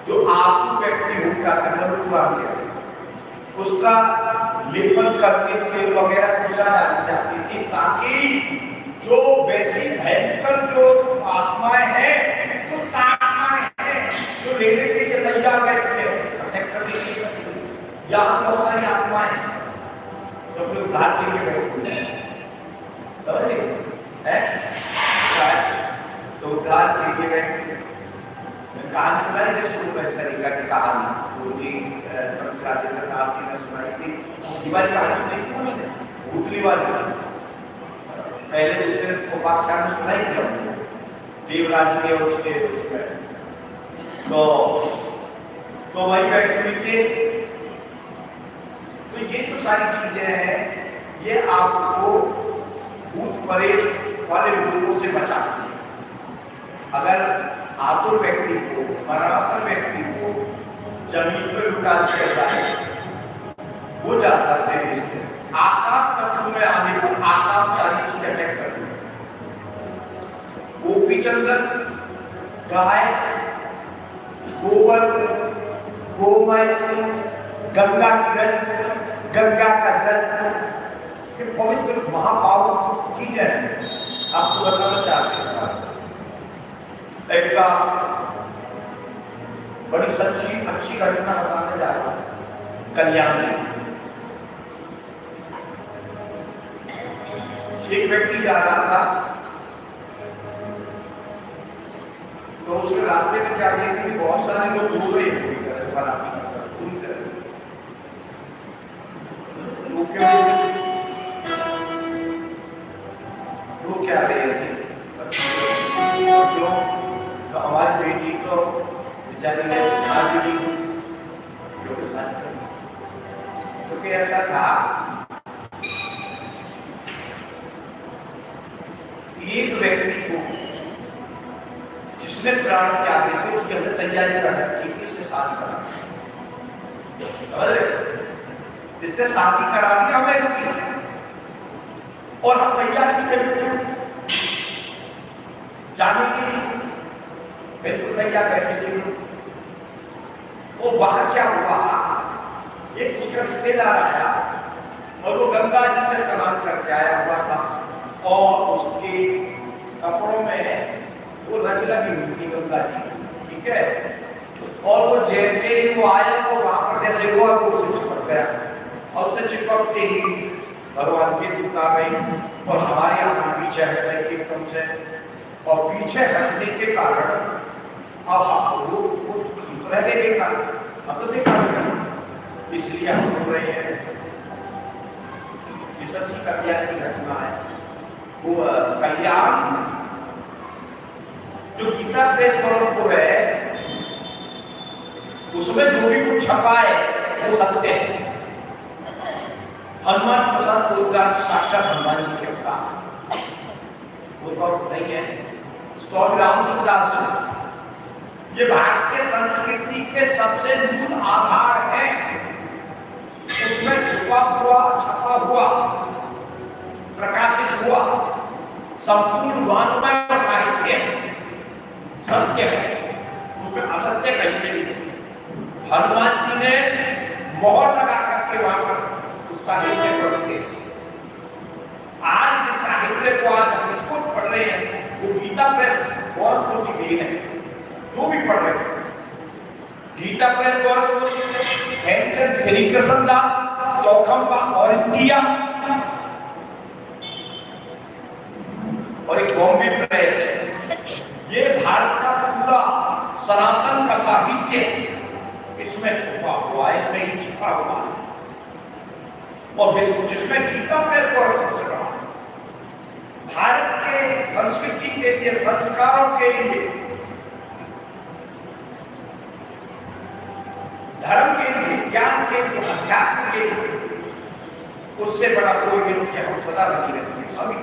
जो आतु व्यक्ति होता है गरुड़ उसका लेपन करके तेल वगैरह कुशा डाली जाती थी ताकि जो वैसी भयंकर जो आत्माएं हैं उस आत्माएं हैं जो लेने के लिए तैयार बैठे यहाँ बहुत सारी आत्माएं जो अपने उद्धार के लिए बैठे हैं समझे तो उद्धार के लिए बैठे कहानी सुनाई थी शुरू में इस तरीका की कहानी पूरी संस्कार कहानी में सुनाई थी दिवाली कहानी सुनाई थी मैंने भूतली वाली पहले दूसरे उपाख्यान में सुनाई थी हमने देवराज के उसके उसमें तो वही बैठे हुए थे। तो ये तो सारी चीजें हैं ये आपको भूत प्रेत वाले लोगों से बचाती है। अगर आतुर व्यक्ति को मरणासन व्यक्ति को जमीन पर लुटा दिया जाए वो जाता से आकाश तत्व में आने पर आकाश चाली चीज अटैक कर दी गोपी चंदन गाय गोबर गोमय गंगा की जल गंगा का जल ये पवित्र महापावन चीजें हैं। आपको बताना चाहते हैं एक बड़ी सच्ची अच्छी घटना बताने जा रहा हूं। कल्याण में एक व्यक्ति जा रहा था तो उसके रास्ते में क्या देखते कि बहुत सारे लोग डूब रहे हैं पूरी तरह से पूरी तरह लोग क्या रहे थे तो हमारी बेटी तो बेचारी ने शादी क्योंकि ऐसा था एक व्यक्ति को जिसने प्राण त्यागे थे उसकी हमने तैयारी कर रखी थी इससे शादी करा इससे शादी करा दी हमें इसकी और हम तैयारी कर जाने के लिए बिल्कुल तैयार बैठे थे। वो बाहर क्या हुआ एक उसका रिश्तेदार आया और वो गंगा जी से स्नान करके आया हुआ था और उसके कपड़ों में वो रज लगी हुई थी गंगा जी ठीक है। और वो जैसे ही वो आया तो वहां पर जैसे हुआ वो उससे चिपक गया और उससे चिपकते ही भगवान की दूत आ गई और हमारे यहाँ पीछे हट गई एकदम से और पीछे हटने के कारण अब वो रह गए अब तो देखा इसलिए हम बोल रहे हैं ये सच्ची कल्याण की घटना है। वो कल्याण जो गीता प्रेस गोरखपुर है उसमें जो भी कुछ छपा है वो सत्य है। हनुमान प्रसाद पोद्दार साक्षात हनुमान जी के अवतार वो गौरव नहीं है। स्वामी रामसूरदास ये भारतीय संस्कृति के सबसे मूल आधार है। उसमें छुपा हुआ प्रकाशित हुआ संपूर्ण वाङ्मय और साहित्य सत्य है उसमें असत्य कहीं से नहीं। हनुमान जी ने मोहर लगा करके वहां पर उस साहित्य पढ़ते आज जिस साहित्य को आज हम इसको पढ़ रहे हैं वो गीता प्रेस गोरखपुर की देन है। जो भी पढ़ रहे हैं गीता प्रेस गोरखपुर हेमचंद श्री कृष्ण दास चौखम्बा और इंडिया और एक बॉम्बे प्रेस है। ये भारत का पूरा सनातन का साहित्य इसमें छुपा हुआ है इसमें ही छुपा हुआ है और जिसमें गीता प्रेस गोरखपुर से रहा भारत के संस्कृति के लिए संस्कारों के लिए धर्म के लिए ज्ञान के लिए अध्यात्म के लिए उससे बड़ा कोई भी उसके हम सदा नहीं रहते सभी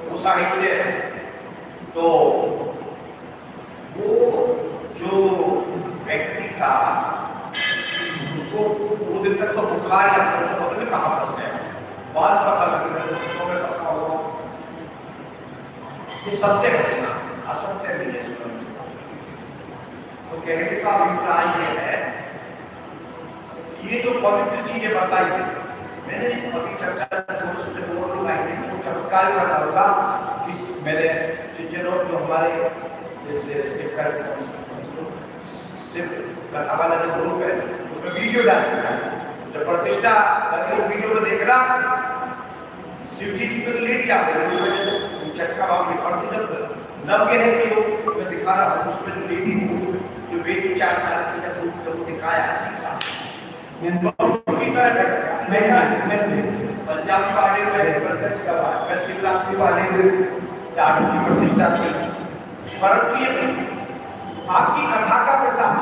वो साहित्य है। तो वो जो व्यक्ति था उसको 2 दिन तक तो बुखार या पता नहीं कहाँ फंस गया बाद पता लगा ये सत्य घटना असत्य नहीं है। तो कहने का अभिप्राय ये है, ये जो पवित्र चीजें बताई, मैंने अभी चर्चा लोग आएंगे तो चमत्कार करना होगा। मैंने जो हमारे जैसे सिर्फ कथा वाला जो ग्रुप है उसमें वीडियो डालना, जब प्रतिष्ठा करके वीडियो को देखना, शिव जी को ले लिया उस वजह से चटका बाबू पढ़ते जब नव्य है कि लोग मैं दिखा रहा हूँ, उसमें जो लेडी थी जो बेटी 4 साल की जब दिखाया पंजाबी वाले में प्रत्यक्ष का मैं शिवरात्रि वाले में चारों की प्रतिष्ठा की, परंतु आपकी कथा का प्रताप